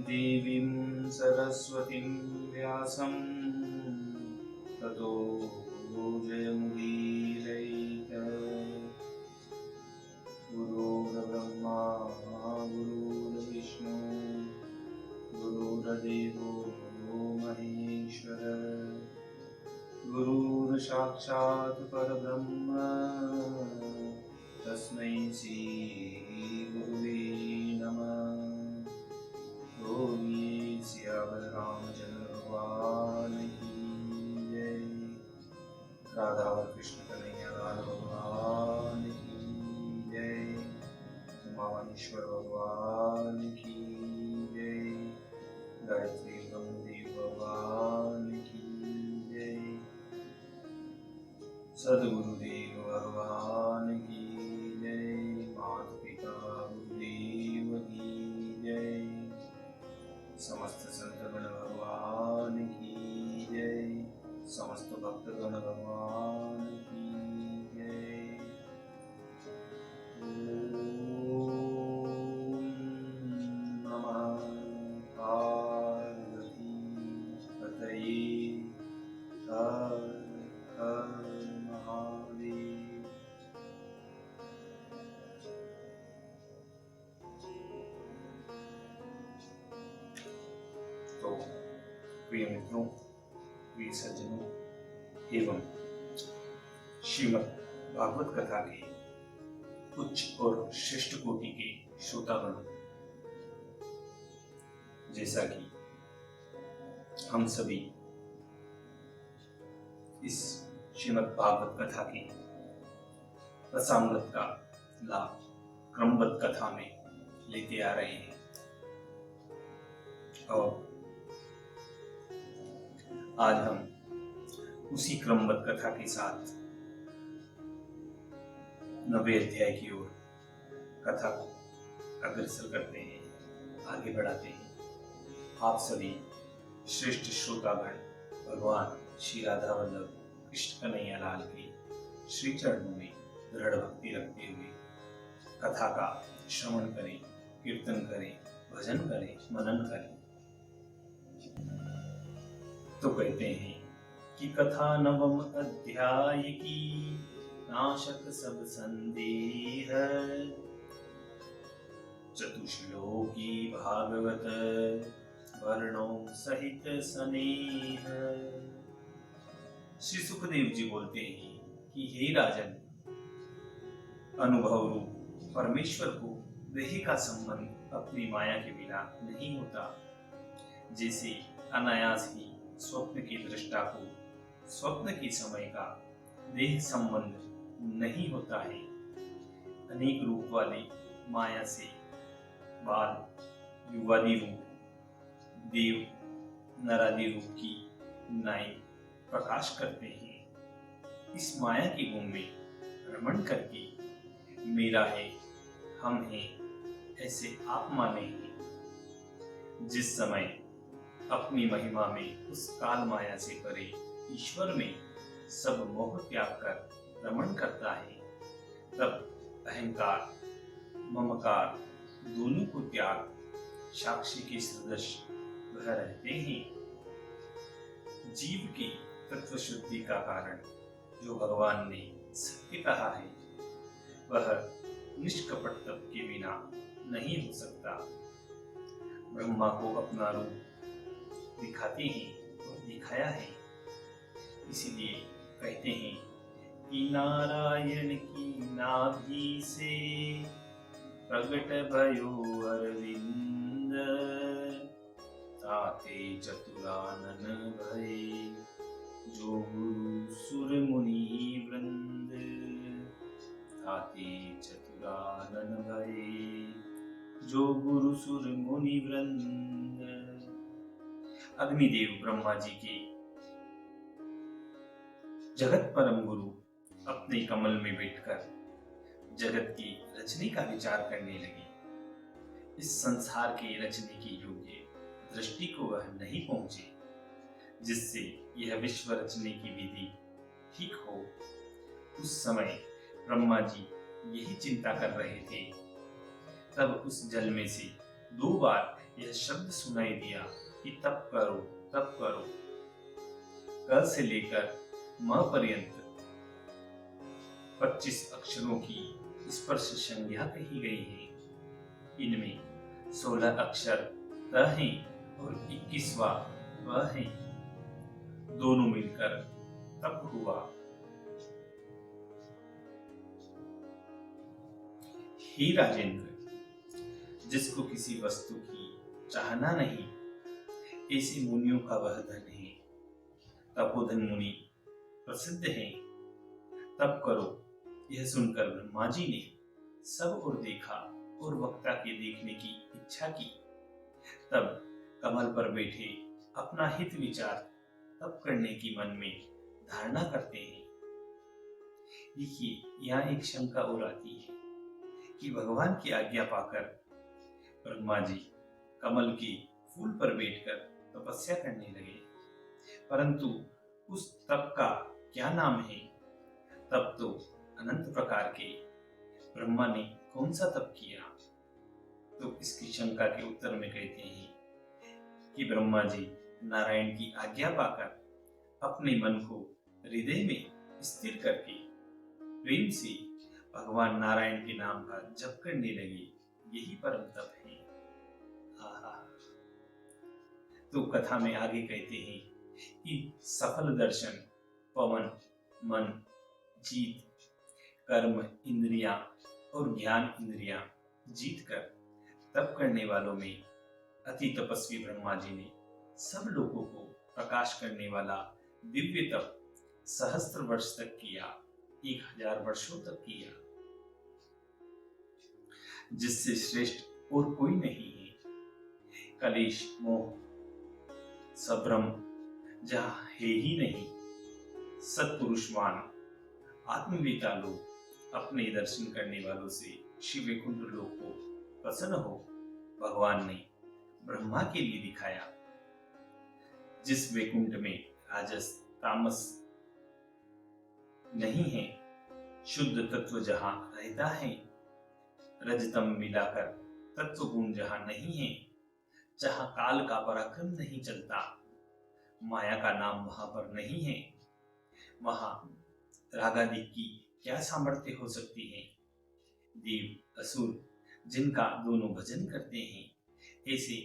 देवीं सरस्वतीं व्यासं ततो जयमुदीरयेत्। गुरुर्ब्रह्मा गुरुर्विष्णु गुरुर्देवो महेश्वर गुरुर्साक्षात् परब्रह्म तस्मै श्री गुरुवे नमः। बोलिए सियावर रामचंद्र भगवान की जय। राधा और कृष्ण कन्हैया लाल भगवान की जय। उमामहेश्वर भगवान की जय। गायत्री ब्रह्मदेव भगवान की जय। सद्गुरुदेव भगवान की जय। माता पिता गुरुदेव की जय। समस्त संतगण भगवान की जय। समस्त भक्तगण भगवान की जय। ओम नमः पार्वती पतये हर हर महादेव। तो प्रिय मित्रों, प्रिय सज्जनों एवं श्रीमद् भागवत कथा के उच्च और श्रेष्ठ कोटि के श्रोतागण, जैसा कि हम सभी इस श्रीमद् भागवत कथा के रसामृत का लाभ क्रमबद्ध कथा में लेते आ रहे हैं और आज हम उसी क्रमबद्ध कथा के साथ 9वें अध्याय की ओर कथा को अग्रसर करते हैं, आगे बढ़ाते हैं। आप सभी श्रेष्ठ श्रोतागण भगवान श्री राधा वल्लभ कृष्ण कन्हैया लाल के श्री चरणों में दृढ़ भक्ति रखते हुए कथा का श्रवण करें, कीर्तन करें, भजन करें, मनन करें। तो कहते हैं कि कथा 9वें अध्याय की नाशक सब संदेह, चतुश्लोकी भागवत वर्णों सहित स्नेह। श्री सुखदेव जी बोलते हैं कि हे राजन, अनुभव रूप परमेश्वर को देह का संबंध अपनी माया के बिना नहीं होता। जैसे अनायास ही स्वप्न की दृष्टा को स्वप्न के समय का देह संबंध नहीं होता है, अनेक रूप वाली माया से बाल युवादि रूप, देव नरादि रूप की नाई प्रकाश करते हैं। इस माया के गुण में रमण करके मेरा है, हम हैं, ऐसे आप माने हैं। जिस समय अपनी महिमा में उस काल माया से परे ईश्वर में सब मोह त्याग कर रमण करता है, तब अहंकार ममकार दोनों को त्याग साक्षी के सदृश वह रहते हैं। जीव की तत्व शुद्धि का कारण जो भगवान ने सत्य कहा है, वह निष्कपट तप के बिना नहीं हो सकता। ब्रह्मा को अपना रूप दिखाते हैं और दिखाया है, इसीलिए कहते हैं कि नारायण की नाभि से प्रगट भयो अरविंद, ताते चतुरानन भय जो गुरु सुर मुनि वृंद। ताते चतुरानन भय जो गुरु सुर मुनि वृंद। अग्निदेव ब्रह्मा जी के जगत परम गुरु अपने कमल में बैठकर जगत की रचने का विचार करने लगे। इस संसार के रचने के योग्य दृष्टि को वह नहीं पहुंचे, जिससे यह विश्व रचने की विधि ठीक हो। उस समय ब्रह्मा जी यही चिंता कर रहे थे। तब उस जल में से 2 बार यह शब्द सुनाई दिया कि तप करो, तप करो। क से लेकर म पर्यंत 25 अक्षरों की स्पर्श संज्ञा कही गई है। इनमें 16 अक्षर त हैं और 21वां व है। दोनों मिलकर तप हुआ। हे राजेंद्र, जिसको किसी वस्तु की चाहना नहीं, ऐसे मुनियों का वह धन है। तपोधन मुनि प्रसिद्ध हैं। तप करो, यह सुनकर ब्रह्मा जी ने सब ओर देखा और वक्ता के देखने की इच्छा की। तब कमल पर बैठे अपना हित विचार तप करने की मन में धारणा करते हैं। देखिए, यहाँ एक शंका और आती है कि भगवान की आज्ञा पाकर ब्रह्मा जी कमल के फूल पर बैठकर तपस्या करने लगे, परंतु उस तप का क्या नाम है? तप तो अनंत प्रकार के। ब्रह्मा ने कौन सा तप किया? तो इसकी शंका के उत्तर में कहते हैं कि ब्रह्मा जी नारायण की आज्ञा पाकर अपने मन को हृदय में स्थिर करके प्रेम से भगवान नारायण के नाम का जप करने लगे। यही परम तप है। तो कथा में आगे कहते हैं कि सफल दर्शन, पवन, मन, जीत, कर्म इंद्रियां और ज्ञान इंद्रियां जीतकर तप करने वालों में अति तपस्वी ब्रह्मा जी ने सब लोगों को प्रकाश करने वाला दिव्य तप सहस्त्र वर्ष तक किया, 1000 वर्षों तक किया, जिससे श्रेष्ठ और कोई नहीं है। कलेश, मोह, संभ्रम जहां है ही नहीं। सत्पुरुषवान आत्मवेता लोग अपने दर्शन करने वालों से श्री वैकुंठ लोक को प्रसन्न हो भगवान ने ब्रह्मा के लिए दिखाया। जिस वैकुंठ में राजस तामस नहीं है, शुद्ध तत्व जहां रहता है, रजतम मिलाकर तत्व गुण जहां नहीं है, जहां काल का पराक्रम नहीं चलता, माया का नाम वहां पर नहीं है, वहां रागादि की क्या सामर्थ्य हो सकती है? देव असुर जिनका दोनों भजन करते हैं, ऐसे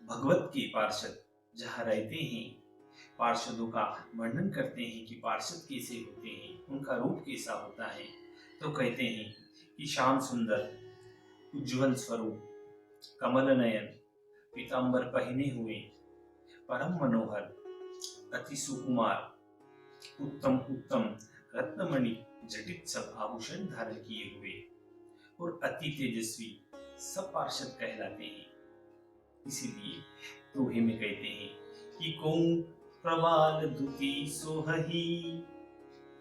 भगवत के पार्षद जहाँ रहते हैं, पार्षदों का वर्णन करते हैं कि पार्षद कैसे होते हैं, उनका रूप कैसा होता है। तो कहते हैं कि श्याम सुंदर, उज्ज्वल स्वरूप, कमल नयन, पीतांबर पहने हुए, परम मनोहर, अति सुकुमार, उत्तम उत्तम रत्नमणि जटित सब आभूषण धारण किए हुए और अति तेजस्वी सब पार्षद कहलाते हैं। इसीलिए दोहे में कहते हैं कि कौन प्रवाल दुति सोहही,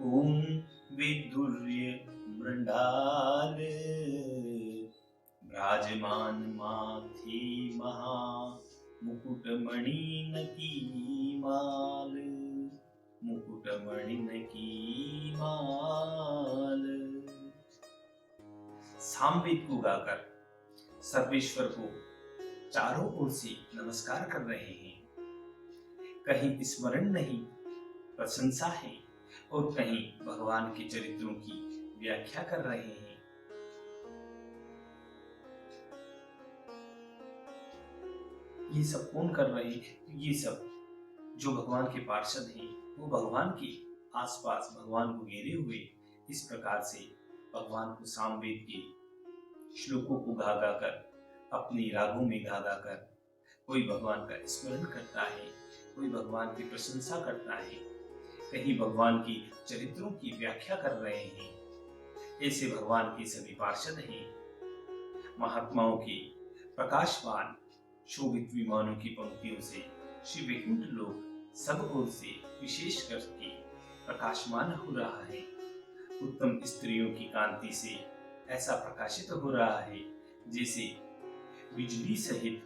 ओम विदुर्य मृंडाल, विराजमान माथे महा मुकुटमणि नकी माल, मुकुटमणि नकी माल। सामवेद को गाकर सर्वेश्वर को चारों ओर से नमस्कार कर रहे हैं। कहीं स्मरण नहीं, प्रशंसा है, और कहीं भगवान के चरित्रों की व्याख्या कर रहे हैं। ये सब कौन कर रहे हैं? ये सब जो भगवान के पार्षद हैं, वो भगवान के आसपास भगवान को घेरे हुए इस प्रकार से भगवान को सामवेद के श्लोकों को गा गा कर, अपने रागों में गा गा कर कोई भगवान का स्मरण करता है, कोई भगवान की प्रशंसा करता है, कहीं भगवान की चरित्रों की व्याख्या कर रहे हैं। ऐसे भगवान के सभी पार्षद हैं। महात्माओं के प्रकाशवान शोभित विमानों की पंक्तियों से श्री वैकुंठ लोक सब ओर से विशेष करके प्रकाशमान हो रहा है। उत्तम स्त्रियों की कांति से ऐसा प्रकाशित हो रहा है जैसे बिजली सहित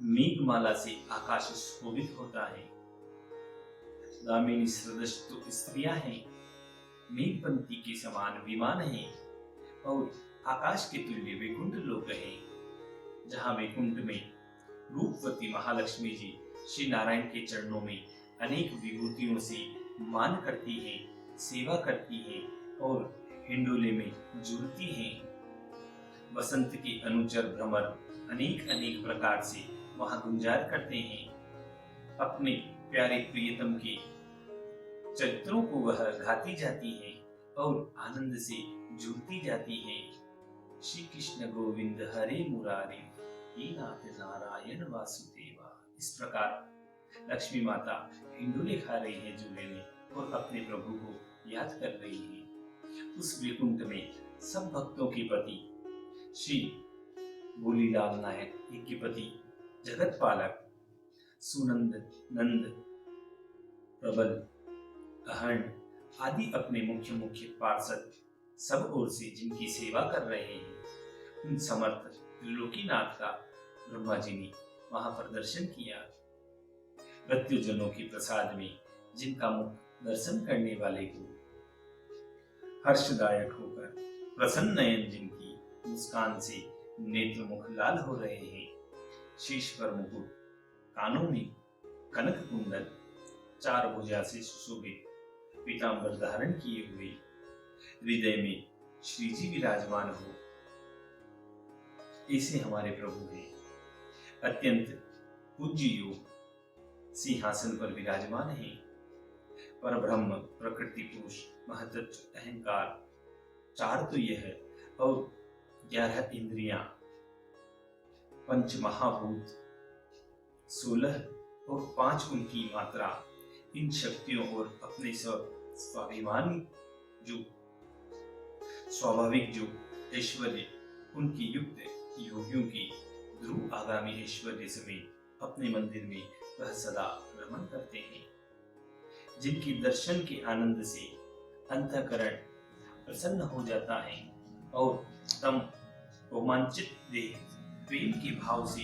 मेघमाला से आकाश शोभित होता है। दामिनी सदृश तो स्त्रियां हैं, मेघपंक्ति के समान विमान हैं और आकाश के तुल्य वैकुंठ लोक है, जहाँ वैकुंठ में रूपवती महालक्ष्मी जी श्री नारायण के चरणों में अनेक विभूतियों से मान करती हैं, सेवा करती हैं और हिंडोले में जुड़ती हैं। वसंत के अनुचर भ्रमर अनेक अनेक प्रकार से वहां गुंजार करते हैं। अपने प्यारे प्रियतम के चरित्रों को वह गाती जाती हैं और आनंद से जुड़ती जाती हैं। श्री कृष्ण गोविंद हरे मुरारी हे नाथ नारायण वासुदेवा। इस प्रकार लक्ष्मी माता हिंडोले खा रही है झूले में और अपने प्रभु को याद कर रही है। उस वैकुंठ में सब भक्तों के पति श्री भोलीलाल नायक, यज्ञपति, जगत पालक, सुनंद, नंद, प्रबल, अहर्ण आदि अपने मुख्य मुख्य पार्षद सब ओर से जिनकी सेवा कर रहे हैं, उन समर्थ त्रिलोकीनाथ का ब्रह्मा जी ने वहां पर दर्शन किया। मृत्युजनों के प्रसाद में जिनका मुख दर्शन करने वाले को हर्षदायक होकर प्रसन्न नयन जिनकी मुस्कान से नेत्र मुख लाल हो रहे हैं, शीश पर मुकुट, कानों में कनक कुंडल, चार भुजा से सुशोभित पीतांबर धारण किए हुए, हृदय में श्री जी विराजमान हो, ऐसे हमारे प्रभु हैं। अत्यंत पूज्य योग सिंहासन पर विराजमान है। पर ब्रह्म, प्रकृति, पुरुष, महतत्व, अहंकार, चार तो यह और 11 इंद्रियां, पंच महाभूत, 16 और 5 उनकी मात्रा, इन शक्तियों और अपने स्वाभिमान जो स्वाभाविक जो ऐश्वर्य उनकी युक्त योगियों की ध्रुव आगामी ऐश्वर्य समेत अपने मंदिर में वह सदा भ्रमण करते हैं। जिनके दर्शन के आनंद से अंतःकरण प्रसन्न हो जाता है और तम रोमांचित देह प्रेम के भाव से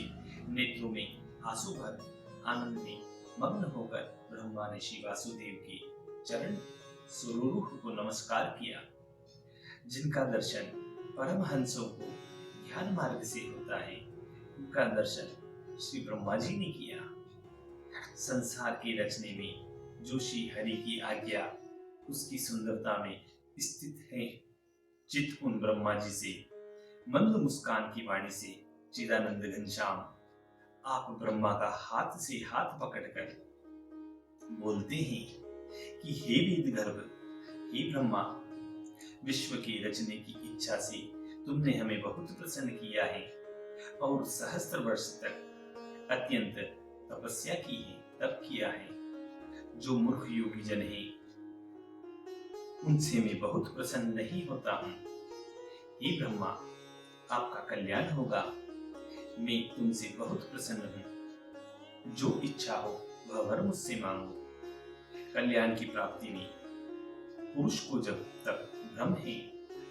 नेत्रों में आंसू भर आनंद में मग्न होकर ब्रह्मा ने श्री वासुदेव के चरण स्वरूप को नमस्कार किया। जिनका दर्शन परमहंसों को ज्ञान मार्ग से होता है, उनका दर्शन श्री ब्रह्मा जी ने किया। संसार के रचने में जो श्री हरि की आज्ञा उसकी सुंदरता में स्थित है, चित उन ब्रह्मा जी से मंद मुस्कान की वाणी से चिदानंद घनश्याम आप ब्रह्मा का हाथ से हाथ पकड़कर बोलते हैं कि हे वेद गर्भ, हे ब्रह्मा, विश्व के रचने की इच्छा से तुमने हमें बहुत प्रसन्न किया है और सहस्त्र वर्ष तक अत्यंत तपस्या की है, तप किया है। जो मूर्ख योगी जन है उनसे मैं बहुत प्रसन्न नहीं होता हूँ। हे ब्रह्मा, आपका कल्याण होगा, मैं तुमसे बहुत प्रसन्न हूँ। जो इच्छा हो वह वर मुझसे मांगो। कल्याण की प्राप्ति में पुरुष को जब तक भ्रम है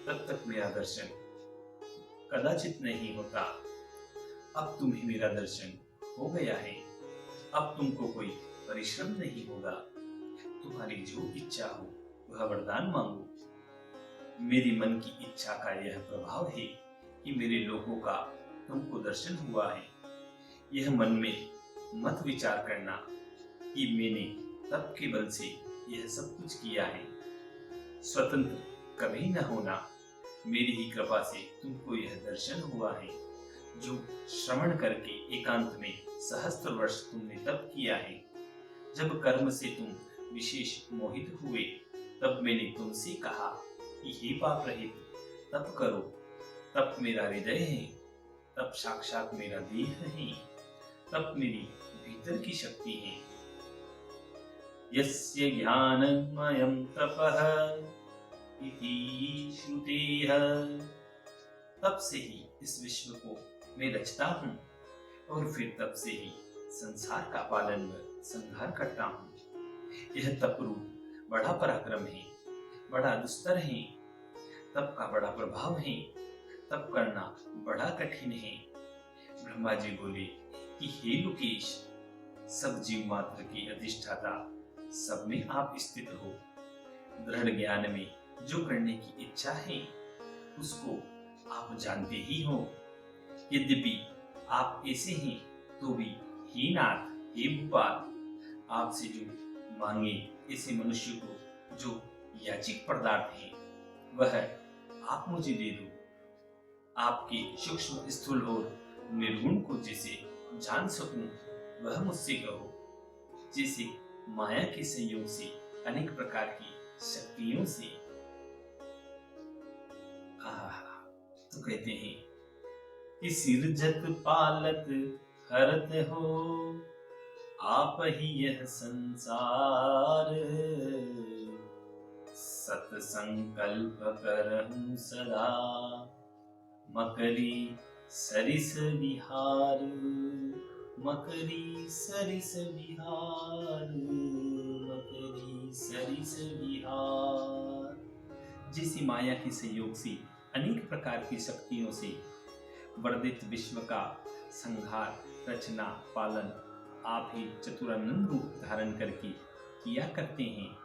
तब तक मेरा दर्शन कदाचित नहीं होता। अब तुम्हें मेरा दर्शन हो गया है, अब तुमको कोई परिश्रम नहीं होगा। तुम्हारी जो इच्छा हो वह वरदान मांगो। मेरी मन की इच्छा का यह प्रभाव है कि मेरे लोगों का तुमको दर्शन हुआ है। यह मन में मत विचार करना कि मैंने तप के बल से यह सब कुछ किया है। स्वतंत्र कभी न होना, मेरी ही कृपा से तुमको यह दर्शन हुआ है। जो श्रवण करके एकांत में सहस्त्र वर्ष तुमने तप किया है। जब कर्म से तुम विशेष मोहित हुए तब मैंने तुमसे कहा कि हे पाप रहित तप करो। तप मेरा हृदय है, तप साक्षात मेरा देह है, तप मेरी भीतर की शक्ति है। यस्य ज्ञानमयं तपः इति श्रुतेः। तप से ही इस विश्व को मैं रचता हूँ और फिर तप से ही संसार का पालन व संहार करता हूँ। यह तप रूप बड़ा पराक्रम है, बड़ा दुस्तर है। तप का बड़ा प्रभाव है, तप करना बड़ा कठिन है। ब्रह्मा जी बोले कि हे लोकेश, सब जीव मात्र की अधिष्ठाता, सब में आप स्थित हो। दृढ़ ज्ञान में जो करने की इच्छा है उसको आप जानते ही हो। यद्यपि आप ऐसे हैं तो भी हे नाथ, हे भूपाल, आपसे जो मांगे ऐसे मनुष्य को जो याचिक पदार्थ है वह आप मुझे दे दो। आपके सूक्ष्म स्थूल और निर्गुण को जैसे जान सकूं वह मुझसे कहो। जैसे माया के संयोग से अनेक प्रकार की शक्तियों से तो कहते हैं कि सिरजत पालत हरत हो आप ही यह संसार, सत संकल्प करहूं सदा मकरी सरिस विहार, मकरी सरिस विहार, मकरी सरिस विहार। जिसी माया के सहयोग से अनेक प्रकार की शक्तियों से वर्धित विश्व का संहार, रचना, पालन आप ही चतुरानंद रूप धारण करके किया करते हैं।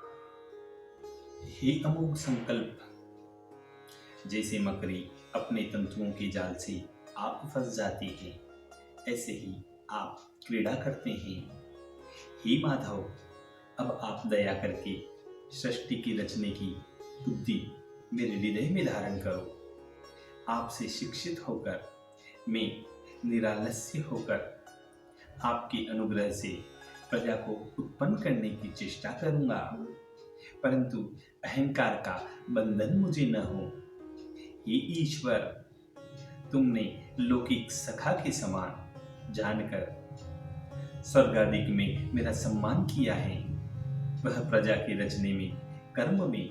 हे अमोघ संकल्प, जैसे मकड़ी अपने तंतुओं के जाल से आप फंस जाती है, ऐसे ही आप क्रीड़ा करते हैं। हे माधव, अब आप दया करके सृष्टि की रचने की बुद्धि मेरे हृदय में धारण करो। आपसे शिक्षित होकर मैं निरालस्य होकर आपके अनुग्रह से प्रजा को उत्पन्न करने की चेष्टा करूंगा, परंतु अहंकार का बंधन मुझे न हो। हे ईश्वर, तुमने लौकिक सखा के समान जानकर स्वर्गादिक में मेरा सम्मान किया है। वह प्रजा के रचने में, कर्म में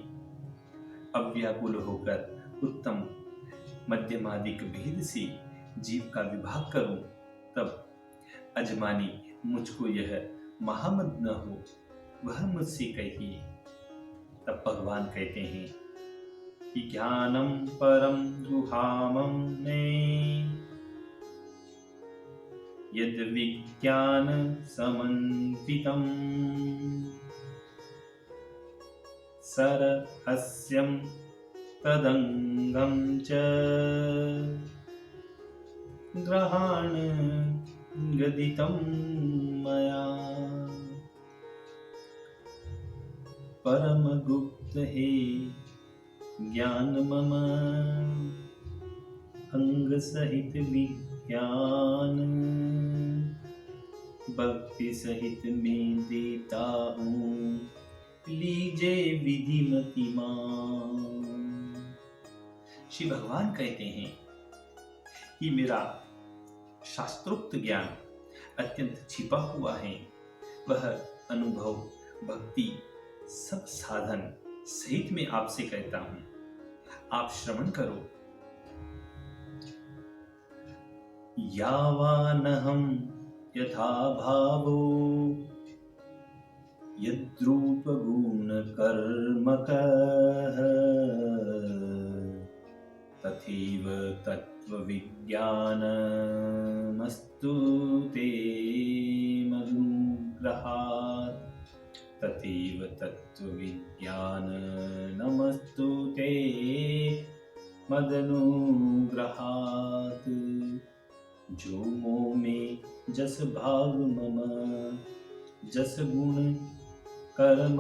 अव्याकुल होकर उत्तम मध्यमादिक भेद से जीव का विभाग करूं, तब अजमानी मुझको यह महामद न हो, वह मुझसे कहिए। तब भगवान कहते हैं कि ज्ञानम परम गुहामम में यद विज्ञान समन्वितम सरहस्यम तदंगम च ग्रहाण गदितं मया। परम गुप्त है ज्ञान मम अंग सहित विज्ञान, भक्ति सहित मैं देता हूँ लीजे विधिमतिमान। श्री भगवान कहते हैं कि मेरा शास्त्रोक्त ज्ञान अत्यंत छिपा हुआ है, वह अनुभव, भक्ति, सब साधन सहित मैं आपसे कहता हूं, आप श्रवण करो। यावानहं यथा भावो यद्रूप गुण कर्मकः तथैव तत्त्वविज्ञानमस्तु ते मदनुग्रहात्, तथैव तत्त्वविज्ञानमस्तु ते मदनुग्रहात्। जो मोह में जस भाव मम, जस गुण कर्म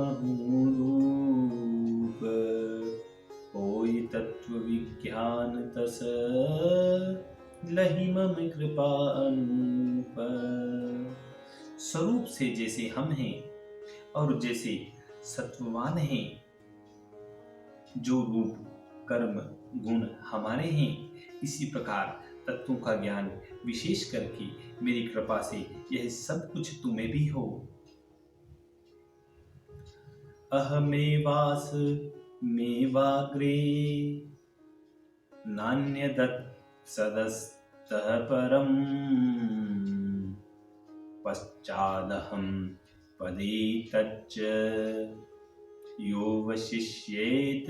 रूप, होय तत्व विज्ञान तस लहि मम कृपा अनूप। स्वरूप से जैसे हम हैं और जैसे सत्ववान हैं, जो रूप कर्म गुण हमारे हैं, इसी प्रकार तत्वों का ज्ञान विशेष करके मेरी कृपा से यह सब कुछ तुम्हें भी हो। अहमेवास मेवाग्रे नान्यदत् सदस्तः परम्, पश्चादहं पदे तच्च यो वशिष्येत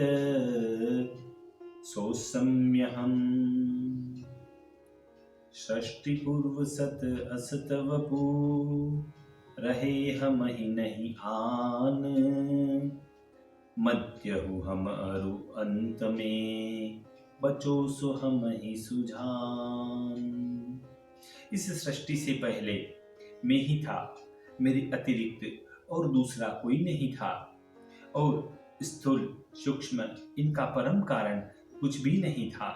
सोऽस्म्यहम्। सृष्टि पूर्व सत असत वपु, रहे हम ही नहीं आन, मध्य हूँ हम अरु अंत में, बचो सो हम ही सुजान। इस सृष्टि से पहले मैं ही था, मेरे अतिरिक्त और दूसरा कोई नहीं था, और स्थूल सूक्ष्म इनका परम कारण कुछ भी नहीं था।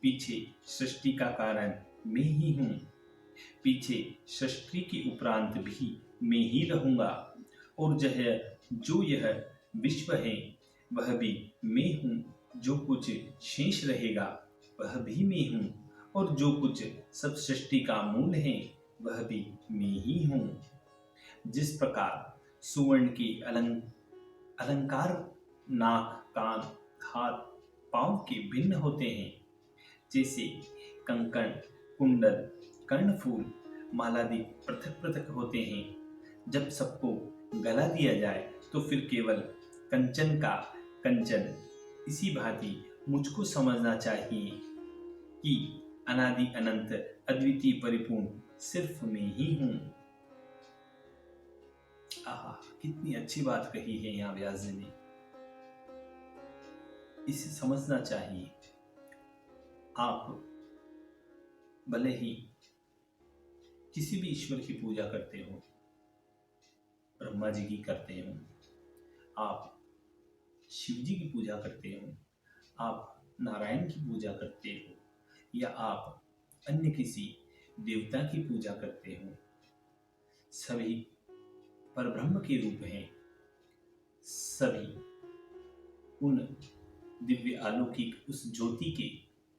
पीछे सृष्टि का कारण मैं ही हूँ, पीछे सृष्टि के उपरांत भी मैं ही रहूंगा, और जो यह विश्व है वह भी मैं हूँ, जो कुछ शेष रहेगा वह भी मैं हूँ, और जो कुछ सब सृष्टि का मूल है वह भी मैं ही हूँ। जिस प्रकार सुवर्ण के अलंकार नाक, कान, हाथ, पांव के भिन्न होते हैं, जैसे कंकण, कुंडल, कर्णफूल, मालादि पृथक पृथक होते हैं, जब सबको गला दिया जाए तो फिर केवल कंचन का कंचन। इसी भांति मुझको समझना चाहिए कि अनादि अनंत अद्वितीय परिपूर्ण सिर्फ मैं ही हूँ। आहा, कितनी अच्छी बात कही है यहाँ व्यास जी ने। इसे समझना चाहिए। आप भले ही किसी भी ईश्वर की पूजा करते हो, ब्रह्मा जी की करते हो, आप शिव जी की पूजा करते हो, आप नारायण की पूजा करते हो, या आप अन्य किसी देवता की पूजा करते हो, सभी परब्रह्म के रूप हैं। सभी उन दिव्य अलौकिक उस ज्योति के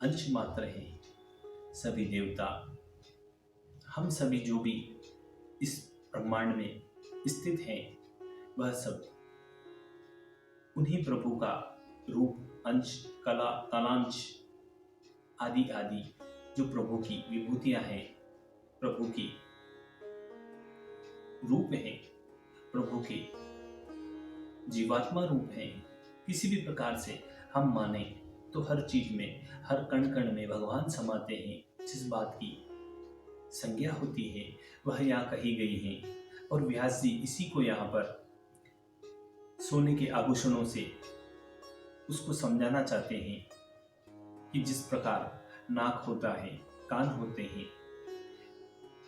अंश मात्र हैं। सभी देवता, हम सभी जो भी इस ब्रह्मांड में स्थित हैं, वह सब उन्हीं प्रभु का रूप, अंश, कला, कलांश आदि आदि जो प्रभु की विभूतियां हैं, प्रभु की रूप हैं, प्रभु के जीवात्मा रूप हैं। किसी भी प्रकार से हम माने तो हर चीज में, हर कण कण में भगवान समाते हैं। जिस बात की संज्ञा होती है वह यहाँ कही गई है, और व्यास जी इसी को यहाँ पर सोने के आभूषणों से उसको समझाना चाहते हैं कि जिस प्रकार नाक होता है, कान होते हैं,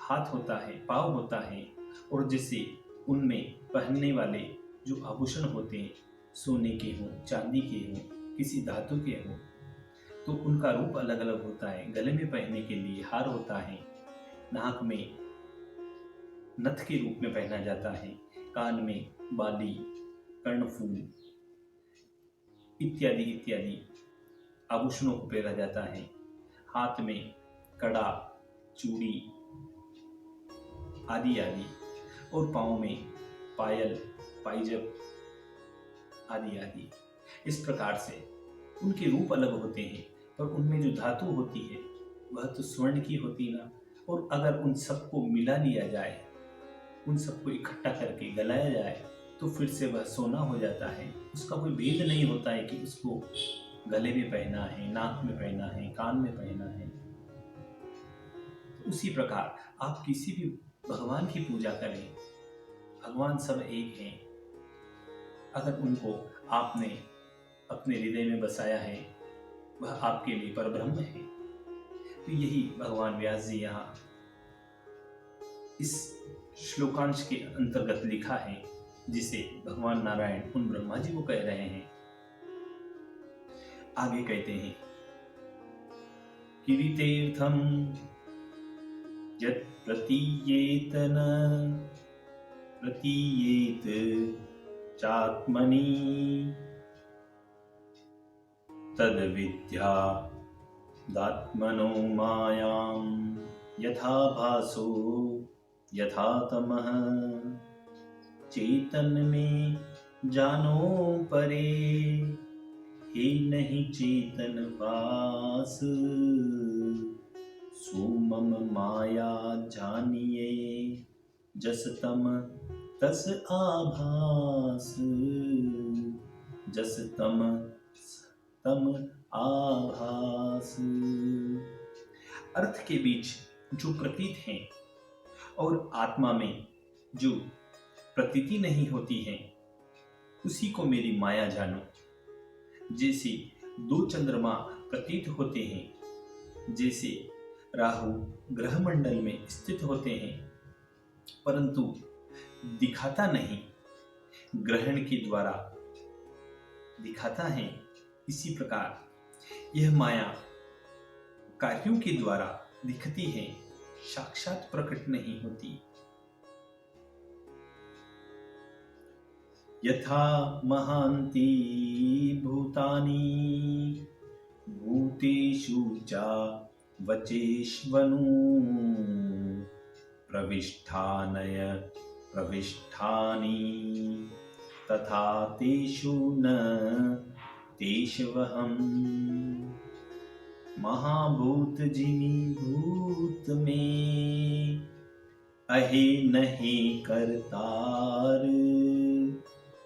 हाथ होता है, पाँव होता है, और जैसे उनमें पहनने वाले जो आभूषण होते हैं, सोने के हों, चांदी के हों, किसी धातु के हों, तो उनका रूप अलग अलग होता है। गले में पहनने के लिए हार होता है, नाक में नथ के रूप में पहना जाता है, कान में बाली, कर्णफूल इत्यादि इत्यादि आभूषणों को पहना जाता है, हाथ में कड़ा, चूड़ी आदि आदि, और पाँव में पायल, पाइजब आदि आदि। इस प्रकार से उनके रूप अलग होते हैं, पर उनमें जो धातु होती है वह तो स्वर्ण की होती ना। और अगर उन सबको मिला लिया जाए, उन सबको इकट्ठा करके गलाया जाए, तो फिर से वह सोना हो जाता है। उसका कोई भेद नहीं होता है कि उसको गले में पहना है, नाक में पहना है, कान में पहना है। तो उसी प्रकार आप किसी भी भगवान की पूजा करें, भगवान सब एक हैं। अगर उनको आपने अपने हृदय में बसाया है, वह आपके लिए परब्रह्म है। तो यही भगवान व्यास जी यहाँ इस श्लोकांश के अंतर्गत लिखा है, जिसे भगवान नारायण उन ब्रह्मा जी को कह रहे हैं। आगे कहते हैं, किरीतीर्थम यत् प्रतीयेत न प्रतीयेत चात्मनि तद विद्या दात्मनो मायां यथा भासो यथा तमः चेतन में जानो परे हे नहीं चेतन वास सोमम माया जानिए जस तम तस आभास जस तम तम आभास। अर्थ के बीच जो प्रतीत हैं और आत्मा में जो प्रतीति नहीं होती है, उसी को मेरी माया जानो। जैसे दो चंद्रमा प्रतीत होते हैं, जैसे राहु ग्रह मंडल में स्थित होते हैं, परंतु दिखाता नहीं, ग्रहण के द्वारा दिखाता है। इसी प्रकार यह माया कार्यों के द्वारा दिखती है, साक्षात प्रकट नहीं होती। यथा महान्ति भूतानि भूतेषु च वचेष्वनु प्रविष्ठानय प्रविष्ठानि तथा तेषु न तेषवहम्। महाभूत जिमी भूत में अहे नहे करतार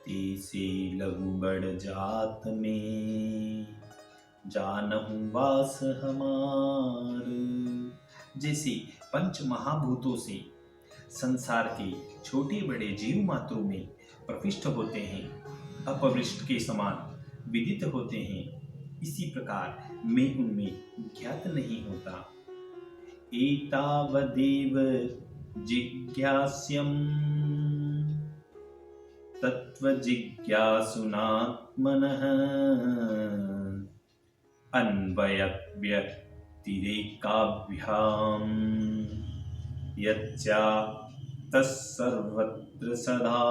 तेसे लघु बड़ जात में जानहु वास हमार। जैसे पंच महाभूतों से संसार के छोटे बड़े जीव मात्रों में प्रविष्ट होते हैं, अपविष्ट के समान विदित होते हैं, इसी प्रकार मैं उनमें ज्ञात नहीं होता। एतावदेव जिज्ञास्यम् तत्त्वजिज्ञासुनात्मनः अन्वयव्यतिरेकाभ्याम् यच्चा तस्सर्वत्र सदा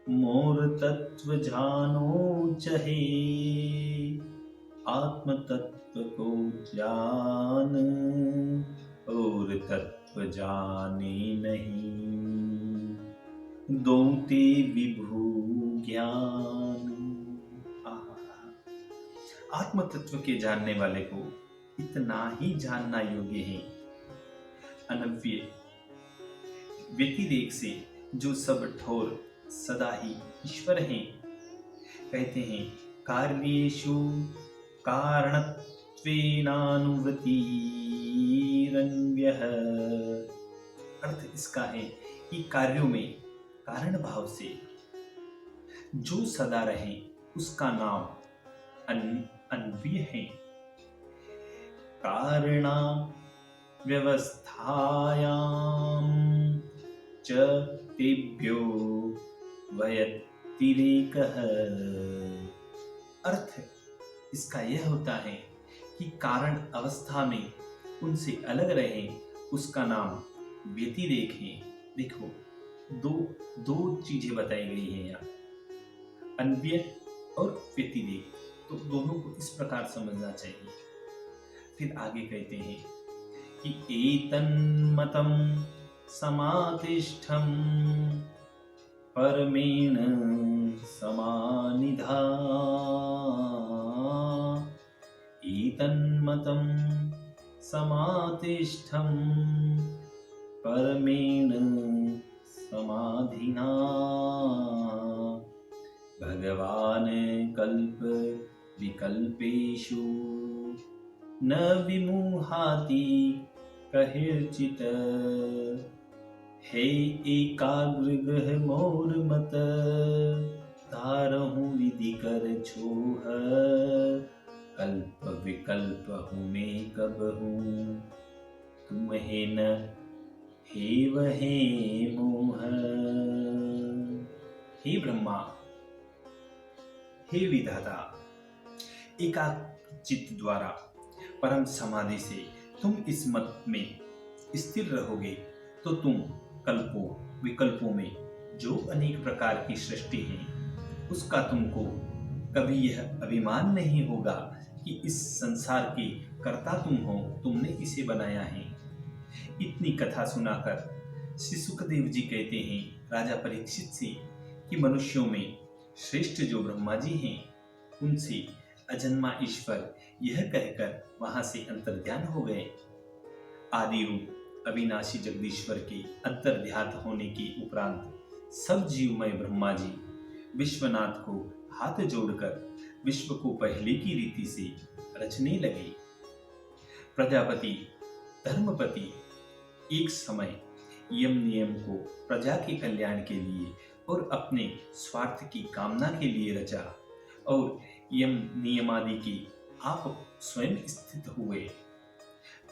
मोर तत्व जानो चहे आत्म तत्व को जान और तत्व जाने नहीं, दोते विभू ज्ञान। आत्म तत्व के जानने वाले को इतना ही जानना योग्य है, अनव्य व्यतिरेक से जो सब ठोर सदा ही ईश्वर हैं। कहते हैं कार्येषु कारणत्वेनानुवृत्तिरन्व्यः। अर्थ इसका है कि कार्यों में कारण भाव से जो सदा रहे उसका नाम अन्व्य है। कारणा व्यवस्थायां च तेभ्यो व्यतिरेकः। अर्थ इसका यह होता है कि कारण अवस्था में उनसे अलग रहे उसका नाम व्यतिरेक है। देखो दो चीजें बताई गई हैं यहाँ, अन्व्य और व्यतिरेक, तो दोनों को इस प्रकार समझना चाहिए। फिर आगे कहते हैं कि एतन्मतं समातिष्ठं परमेण समानिधा। एतन्मतं समातिष्ठं परमेण समाधिना भगवान कल्प विकल्पेषु न विमुहाति कहिर्चित्। हे एकाग्र ग्रह मोर मत धारहूँ विधि कर छोह। कल्प विकल्प हूँ मैं कब हूँ तुम है न हे वहे मोह। हे ब्रह्मा, हे विधाता, एकाचित द्वारा परम समाधि से तुम इस मत में स्थिर रहोगे तो तुम कल्पों विकल्पों में जो अनेक प्रकार की सृष्टि है उसका तुमको कभी यह अभिमान नहीं होगा कि इस संसार के कर्ता तुम हो, तुमने इसे बनाया है। इतनी कथा सुनाकर श्री सुखदेव जी कहते हैं राजा परीक्षित से कि मनुष्यों में श्रेष्ठ जो ब्रह्मा जी हैं उनसे अजन्मा ईश्वर यह कहकर वहां से अंतर्ध्यान हो गए। आदि रूप अविनाशी जगदीश्वर के अंतर्ध्यात होने के उपरांत सब जीवमय ब्रह्मा जी विश्वनाथ को हाथ जोड़कर विश्व को पहले की रीति से रचने लगे। प्रजापति धर्मपति एक समय यम नियम को प्रजा के कल्याण के लिए और अपने स्वार्थ की कामना के लिए रचा और यम नियमादि के आप स्वयं स्थित हुए।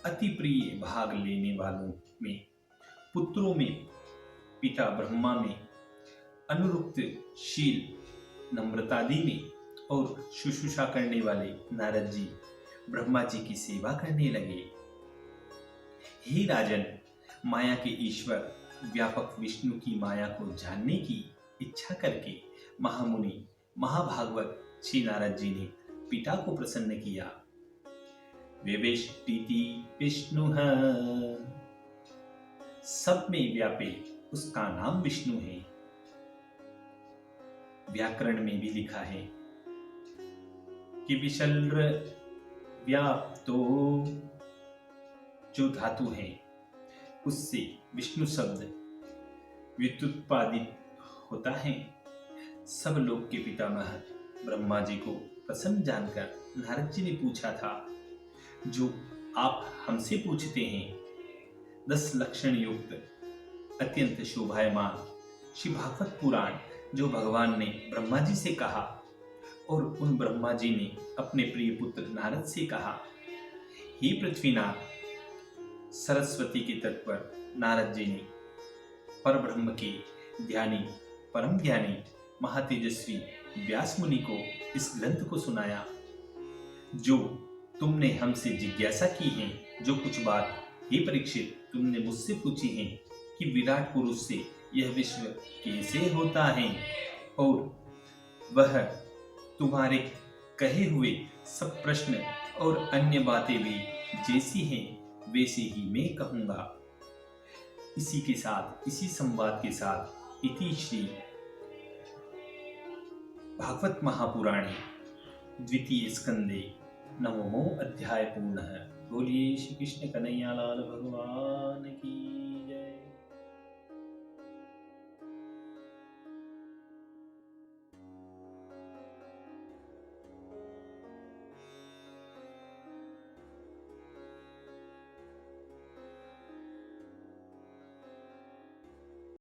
अति प्रिय भाग लेने वालों में, पुत्रों में पिता ब्रह्मा में, अनुरुक्त शील नम्रतादि में और शुश्रूषा करने वाले नारद जी ब्रह्मा जी की सेवा करने लगे। हे राजन, माया के ईश्वर व्यापक विष्णु की माया को जानने की इच्छा करके महामुनि महाभागवत श्री नारद जी ने पिता को प्रसन्न किया। विवेष्टिति विष्णु, सब में व्यापे उसका नाम विष्णु है। व्याकरण में भी लिखा है कि विशल्र व्याप्तो, जो धातु है उससे विष्णु शब्द व्युत्पादित होता है। सब लोक के पितामह ब्रह्मा जी को प्रसन्न जानकर नारद जी ने पूछा था, जो आप हमसे पूछते हैं, 10 लक्षण युक्त अत्यंत शोभायमान श्री भागवत पुराण जो भगवान ने ब्रह्मा जी से कहा और उन ब्रह्मा जी ने अपने प्रिय पुत्र नारद से कहा, हे पृथ्वीनाथ, सरस्वती के तट पर नारद जी ने परब्रह्म के ध्यानी परम ज्ञानी महातेजस्वी व्यास मुनि को इस ग्रंथ को सुनाया। जो तुमने हमसे जिज्ञासा की है, जो कुछ बात हे परीक्षित तुमने मुझसे पूछी है कि विराट पुरुष से यह विश्व कैसे होता है, और वह तुम्हारे कहे हुए सब प्रश्न और अन्य बातें भी जैसी हैं वैसे ही मैं कहूँगा। इसी के साथ, इसी संवाद के साथ इति श्री भागवत महापुराणे द्वितीय स्कंदे नवमो अध्याय पूर्णः। बोलिए श्री कृष्ण कन्हैया लाल भगवान की।